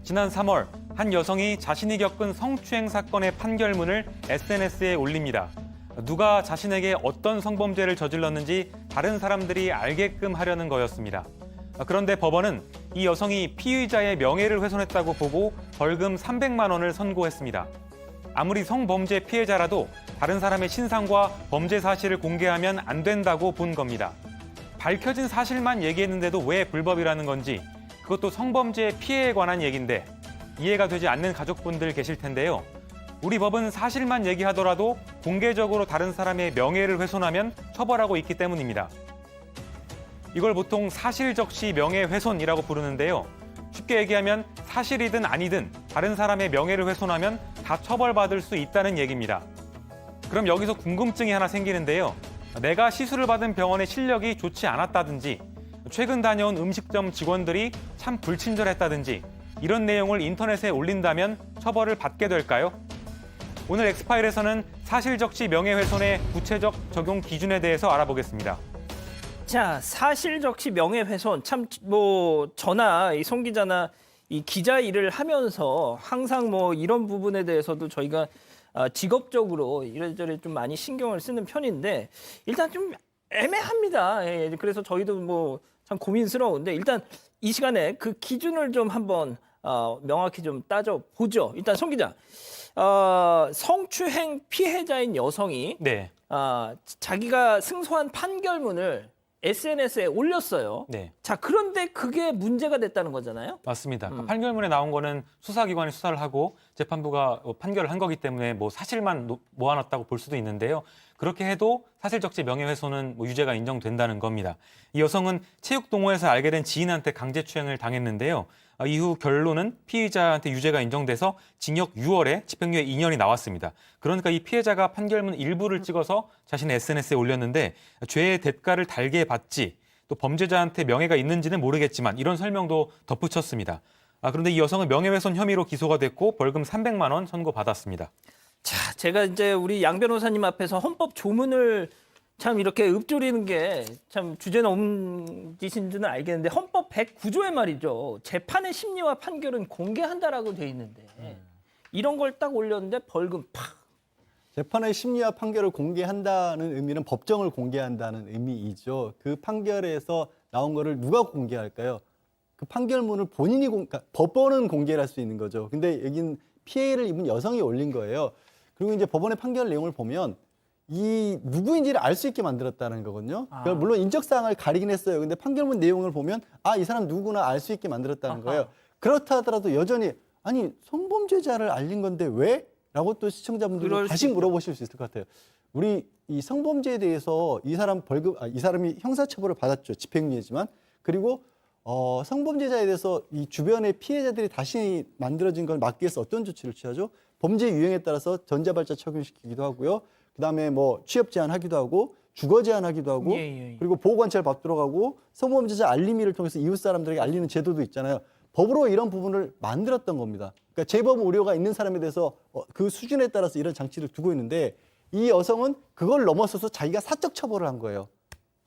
지난 3월 한 여성이 자신이 겪은 성추행 사건의 판결문을 SNS에 올립니다. 누가 자신에게 어떤 성범죄를 저질렀는지 다른 사람들이 알게끔 하려는 거였습니다. 그런데 법원은 이 여성이 피의자의 명예를 훼손했다고 보고 벌금 300만 원을 선고했습니다. 아무리 성범죄 피해자라도 다른 사람의 신상과 범죄 사실을 공개하면 안 된다고 본 겁니다. 밝혀진 사실만 얘기했는데도 왜 불법이라는 건지, 그것도 성범죄 피해에 관한 얘기인데 이해가 되지 않는 가족분들 계실 텐데요. 우리 법은 사실만 얘기하더라도 공개적으로 다른 사람의 명예를 훼손하면 처벌하고 있기 때문입니다. 이걸 보통 사실적시 명예훼손이라고 부르는데요. 쉽게 얘기하면 사실이든 아니든 다른 사람의 명예를 훼손하면 다 처벌받을 수 있다는 얘기입니다. 그럼 여기서 궁금증이 하나 생기는데요. 내가 시술을 받은 병원의 실력이 좋지 않았다든지, 최근 다녀온 음식점 직원들이 참 불친절했다든지 이런 내용을 인터넷에 올린다면 처벌을 받게 될까요? 오늘 엑스파일에서는 사실적시 명예훼손의 구체적 적용 기준에 대해서 알아보겠습니다. 자, 사실적시 명예훼손, 참 저나 이 송 기자나 이 기자 일을 하면서 항상 이런 부분에 대해서도 저희가 직업적으로 이래저래 좀 많이 신경을 쓰는 편인데 일단 좀 애매합니다. 예, 그래서 저희도 참 고민스러운데 일단 이 시간에 그 기준을 좀 한번 명확히 좀 따져보죠. 일단 송 기자, 성추행 피해자인 여성이 네. 자기가 승소한 판결문을 SNS에 올렸어요. 네. 자, 그런데 그게 문제가 됐다는 거잖아요. 맞습니다. 판결문에 나온 거는 수사기관이 수사를 하고 재판부가 판결을 한 거기 때문에 사실만 모아놨다고 볼 수도 있는데요. 그렇게 해도 사실적시 명예훼손은 유죄가 인정된다는 겁니다. 이 여성은 체육동호회에서 알게 된 지인한테 강제추행을 당했는데요. 이후 결론은 피의자한테 유죄가 인정돼서 징역 6월에 집행유예 2년이 나왔습니다. 그러니까 이 피해자가 판결문 일부를 찍어서 자신의 SNS에 올렸는데 죄의 대가를 달게 받지, 또 범죄자한테 명예가 있는지는 모르겠지만 이런 설명도 덧붙였습니다. 그런데 이 여성은 명예훼손 혐의로 기소가 됐고 벌금 300만 원 선고받았습니다. 자, 제가 이제 우리 양 변호사님 앞에서 헌법 조문을 참 이렇게 읊조리는 게 참 주제 넘지신지는 알겠는데 헌법 109조에 말이죠. 재판의 심리와 판결은 공개한다라고 돼 있는데 이런 걸 딱 올렸는데 벌금 팍. 재판의 심리와 판결을 공개한다는 의미는 법정을 공개한다는 의미이죠. 그 판결에서 나온 거를 누가 공개할까요? 그 판결문을 본인이 법원은 공개를 할 수 있는 거죠. 근데 여긴 피해를 입은 여성이 올린 거예요. 그리고 이제 법원의 판결 내용을 보면 이 누구인지를 알 수 있게 만들었다는 거거든요. 그러니까 물론 인적사항을 가리긴 했어요. 근데 판결문 내용을 보면 이 사람 누구나 알 수 있게 만들었다는 거예요. 그렇다 하더라도 여전히 아니 성범죄자를 알린 건데 왜? 라고 또 시청자분들이 다시 물어보실 수 있을 것 같아요. 우리 이 성범죄에 대해서 이 사람이 형사처벌을 받았죠. 집행유예지만. 그리고 성범죄자에 대해서 이 주변의 피해자들이 다시 만들어진 걸 막기 위해서 어떤 조치를 취하죠? 범죄 유형에 따라서 전자발자 적용시키기도 하고요. 그다음에 취업 제한하기도 하고 주거 제한하기도 하고 그리고 보호관찰 받도록 하고 성범죄자 알림이를 통해서 이웃 사람들에게 알리는 제도도 있잖아요. 법으로 이런 부분을 만들었던 겁니다. 그러니까 재범 우려가 있는 사람에 대해서 그 수준에 따라서 이런 장치를 두고 있는데 이 여성은 그걸 넘어서서 자기가 사적 처벌을 한 거예요.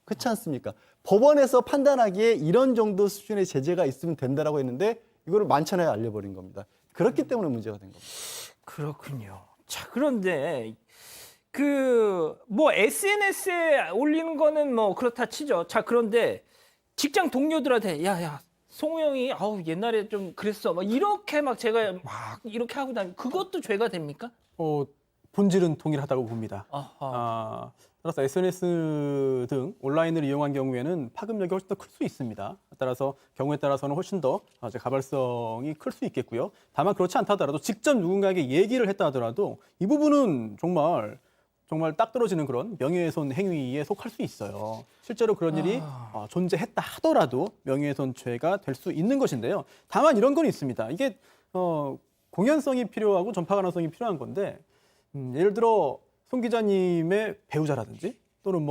그렇지 않습니까? 법원에서 판단하기에 이런 정도 수준의 제재가 있으면 된다라고 했는데 이거를 만천하에 알려버린 겁니다. 그렇기 때문에 문제가 된 겁니다. 그렇군요. 자, 그런데 SNS에 올리는 거는 그렇다 치죠. 자, 그런데 직장 동료들한테 야, 송우 형이 옛날에 좀 그랬어. 이렇게 제가 이렇게 하고 다니면 그것도 죄가 됩니까? 본질은 동일하다고 봅니다. 따라서 SNS 등 온라인을 이용한 경우에는 파급력이 훨씬 더 클 수 있습니다. 따라서 경우에 따라서는 훨씬 더 가발성이 클 수 있겠고요. 다만 그렇지 않다 하더라도 직접 누군가에게 얘기를 했다 하더라도 이 부분은 정말 딱 떨어지는 그런 명예훼손 행위에 속할 수 있어요. 실제로 그런 일이 존재했다 하더라도 명예훼손죄가 될 수 있는 것인데요. 다만 이런 건 있습니다. 이게 공연성이 필요하고 전파 가능성이 필요한 건데 예를 들어 송 기자님의 배우자라든지 또는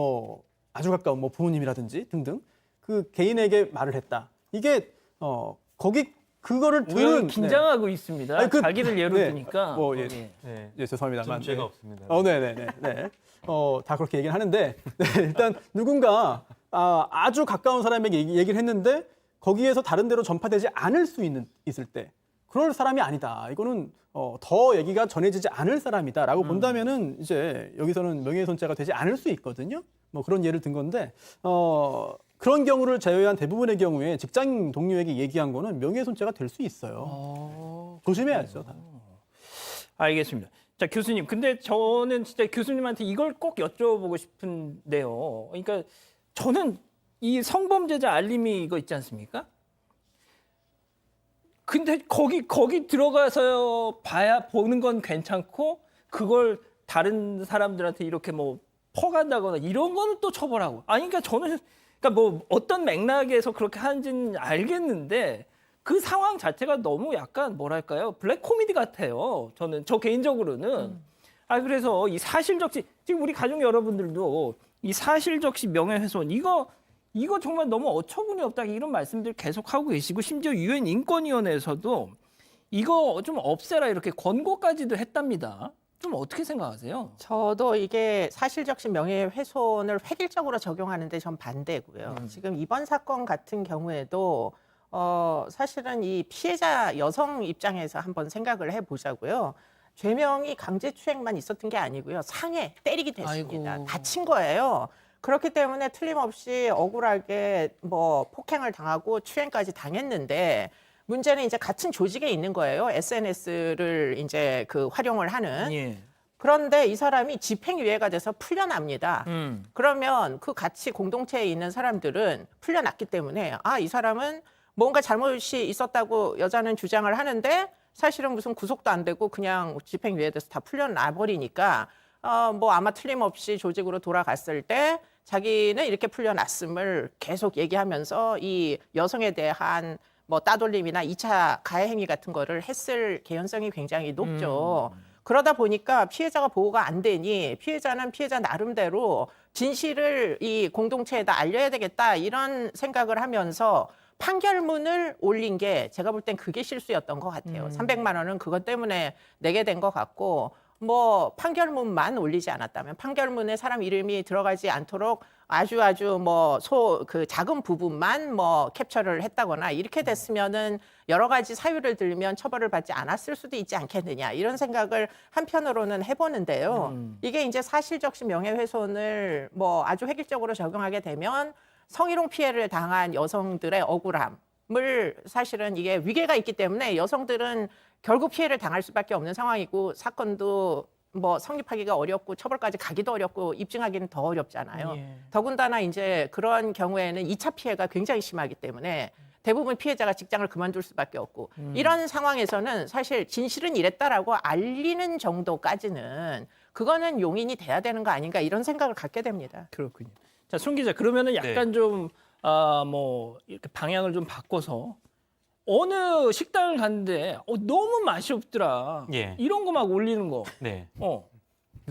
아주 가까운 부모님이라든지 등등 그 개인에게 말을 했다. 이게 그거를 들은 긴장하고 있습니다. 자기를 예로 드니까. 죄송합니다. 전 죄가 없습니다. 네네네. 다 그렇게 얘기를 하는데 일단 누군가 아주 가까운 사람에게 얘기를 했는데 거기에서 다른 데로 전파되지 않을 수 있을 때 그럴 사람이 아니다. 이거는 더 얘기가 전해지지 않을 사람이다라고 본다면은 이제 여기서는 명예훼손죄가 되지 않을 수 있거든요. 뭐 그런 예를 든 건데 그런 경우를 제외한 대부분의 경우에 직장 동료에게 얘기한 거는 명예훼손죄가 될 수 있어요. 조심해야죠. 알겠습니다. 자, 교수님. 근데 저는 진짜 교수님한테 이걸 꼭 여쭤보고 싶은데요. 그러니까 저는 이 성범죄자 알림이 이거 있지 않습니까? 근데 거기 들어가서 보는 건 괜찮고 그걸 다른 사람들한테 이렇게 뭐 퍼간다거나 이런 거는 또 처벌하고. 아니 그러니까 저는 그러니까 뭐 어떤 맥락에서 그렇게 하는지는 알겠는데 그 상황 자체가 너무 약간 뭐랄까요? 블랙 코미디 같아요. 저 개인적으로는. 그래서 이 사실적시 지금 우리 가족 여러분들도 이 사실적시 명예훼손 이거 정말 너무 어처구니 없다 이런 말씀들 계속 하고 계시고 심지어 유엔 인권위원회에서도 이거 좀 없애라 이렇게 권고까지도 했답니다. 좀 어떻게 생각하세요? 저도 이게 사실적시 명예훼손을 획일적으로 적용하는데 전 반대고요. 지금 이번 사건 같은 경우에도 사실은 이 피해자 여성 입장에서 한번 생각을 해보자고요. 죄명이 강제추행만 있었던 게 아니고요. 상해, 때리기도 했습니다. 아이고. 다친 거예요. 그렇기 때문에 틀림없이 억울하게 뭐 폭행을 당하고 추행까지 당했는데 문제는 이제 같은 조직에 있는 거예요. SNS를 이제 그 활용을 하는. 예. 그런데 이 사람이 집행유예가 돼서 풀려납니다. 그러면 그 같이 공동체에 있는 사람들은 풀려났기 때문에 이 사람은 뭔가 잘못이 있었다고 여자는 주장을 하는데 사실은 무슨 구속도 안 되고 그냥 집행유예돼서 다 풀려나 버리니까 뭐 아마 틀림없이 조직으로 돌아갔을 때 자기는 이렇게 풀려났음을 계속 얘기하면서 이 여성에 대한 뭐 따돌림이나 2차 가해 행위 같은 거를 했을 개연성이 굉장히 높죠. 그러다 보니까 피해자가 보호가 안 되니 피해자는 피해자 나름대로 진실을 이 공동체에다 알려야 되겠다 이런 생각을 하면서 판결문을 올린 게 제가 볼 땐 그게 실수였던 것 같아요. 300만 원은 그것 때문에 내게 된 것 같고 뭐 판결문만 올리지 않았다면 판결문에 사람 이름이 들어가지 않도록 아주 뭐 그 작은 부분만 뭐 캡처를 했다거나 이렇게 됐으면은 여러 가지 사유를 들면 처벌을 받지 않았을 수도 있지 않겠느냐 이런 생각을 한편으로는 해보는데요. 이게 이제 사실적시 명예훼손을 뭐 아주 획일적으로 적용하게 되면 성희롱 피해를 당한 여성들의 억울함을 사실은 이게 위계가 있기 때문에 여성들은 결국 피해를 당할 수밖에 없는 상황이고 사건도 뭐 성립하기가 어렵고 처벌까지 가기도 어렵고 입증하기는 더 어렵잖아요. 예. 더군다나 이제 그런 경우에는 2차 피해가 굉장히 심하기 때문에 대부분 피해자가 직장을 그만둘 수밖에 없고 이런 상황에서는 사실 진실은 이랬다라고 알리는 정도까지는 그거는 용인이 돼야 되는 거 아닌가 이런 생각을 갖게 됩니다. 그렇군요. 자, 손 기자, 그러면은 약간 좀 뭐 이렇게 방향을 좀 바꿔서 어느 식당을 갔는데 너무 맛이 없더라. 예. 이런 거 막 올리는 거. 네. 어.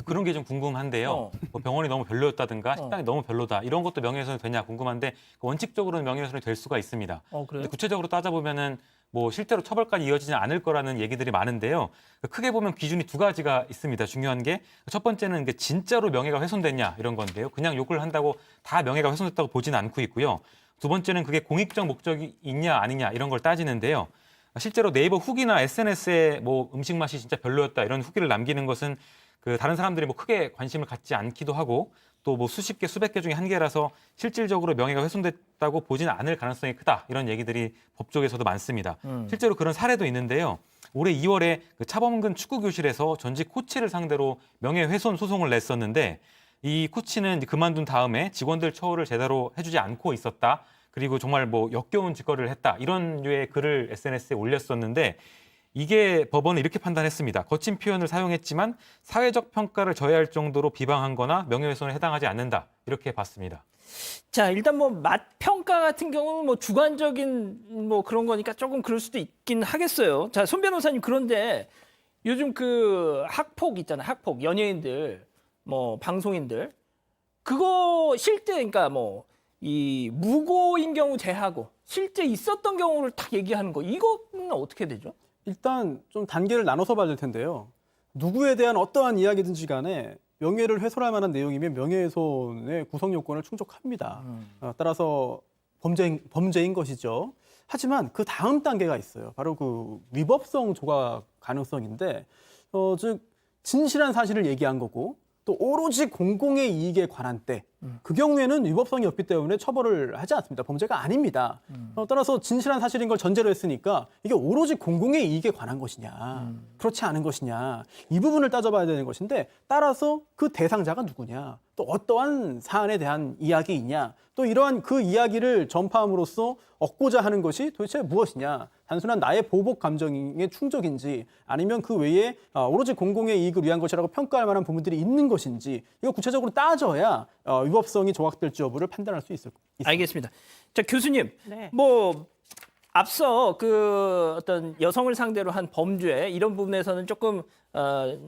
그런 게 좀 궁금한데요. 뭐 병원이 너무 별로였다든가 식당이 너무 별로다. 이런 것도 명예훼손이 되냐 궁금한데 원칙적으로는 명예훼손이 될 수가 있습니다. 그래요? 근데 구체적으로 따져보면은 뭐 실제로 처벌까지 이어지지 않을 거라는 얘기들이 많은데요. 크게 보면 기준이 두 가지가 있습니다. 중요한 게 첫 번째는 이게 진짜로 명예가 훼손됐냐 이런 건데요. 그냥 욕을 한다고 다 명예가 훼손됐다고 보지는 않고 있고요. 두 번째는 그게 공익적 목적이 있냐 아니냐 이런 걸 따지는데요. 실제로 네이버 후기나 SNS에 뭐 음식 맛이 진짜 별로였다 이런 후기를 남기는 것은 그 다른 사람들이 뭐 크게 관심을 갖지 않기도 하고 또 뭐 수십 개, 수백 개 중에 한 개라서 실질적으로 명예가 훼손됐다고 보지는 않을 가능성이 크다. 이런 얘기들이 법조계에서도 많습니다. 실제로 그런 사례도 있는데요. 올해 2월에 그 차범근 축구교실에서 전직 코치를 상대로 명예훼손 소송을 냈었는데 이 코치는 그만둔 다음에 직원들 처우를 제대로 해주지 않고 있었다. 그리고 정말 뭐 역겨운 짓거리를 했다. 이런 류의 글을 SNS에 올렸었는데 이게 법원은 이렇게 판단했습니다. 거친 표현을 사용했지만 사회적 평가를 저해할 정도로 비방한 거나 명예훼손에 해당하지 않는다. 이렇게 봤습니다. 자, 일단 뭐 맛 평가 같은 경우는 뭐 주관적인 뭐 그런 거니까 조금 그럴 수도 있긴 하겠어요. 자, 손 변호사님, 그런데 요즘 그 학폭 있잖아요. 학폭, 연예인들, 뭐 방송인들. 그거 실제 그러니까 뭐 이 무고인 경우 제하고 실제 있었던 경우를 딱 얘기하는 거. 이거는 어떻게 되죠? 일단 좀 단계를 나눠서 봐야 될 텐데요. 누구에 대한 어떠한 이야기든지 간에 명예를 훼손할 만한 내용이면 명예훼손의 구성 요건을 충족합니다. 따라서 범죄인 것이죠. 하지만 그 다음 단계가 있어요. 바로 그 위법성 조각 가능성인데, 즉 진실한 사실을 얘기한 거고 또 오로지 공공의 이익에 관한 때, 그 경우에는 위법성이 없기 때문에 처벌을 하지 않습니다. 범죄가 아닙니다. 따라서 진실한 사실인 걸 전제로 했으니까 이게 오로지 공공의 이익에 관한 것이냐, 그렇지 않은 것이냐, 이 부분을 따져봐야 되는 것인데, 따라서 그 대상자가 누구냐, 또 어떠한 사안에 대한 이야기이냐, 또 이러한 그 이야기를 전파함으로써 얻고자 하는 것이 도대체 무엇이냐, 단순한 나의 보복 감정의 충족인지 아니면 그 외에 오로지 공공의 이익을 위한 것이라고 평가할 만한 부분들이 있는 것인지, 이거 구체적으로 따져야 위법성이 조각될지 여부를 판단할 수 있습니다. 알겠습니다. 자, 교수님, 네. 뭐 앞서 그 어떤 여성을 상대로 한 범죄 이런 부분에서는 조금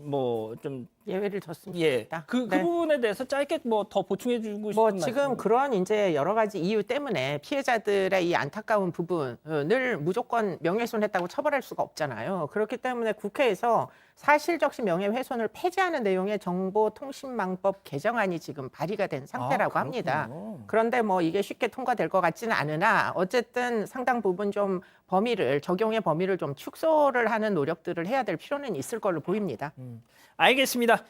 뭐 좀 예외를 뒀습니다. 예, 그 네. 부분에 대해서 짧게 뭐 더 보충해주고 싶은 뭐 말씀. 지금 그런 이제 여러 가지 이유 때문에 피해자들의 이 안타까운 부분을 무조건 명예훼손했다고 처벌할 수가 없잖아요. 그렇기 때문에 국회에서 사실적시 명예훼손을 폐지하는 내용의 정보통신망법 개정안이 지금 발의가 된 상태라고 합니다. 그런데 뭐 이게 쉽게 통과될 것 같지는 않으나 어쨌든 상당 부분 좀 적용의 범위를 좀 축소를 하는 노력들을 해야 될 필요는 있을 걸로 보입니다. 알겠습니다.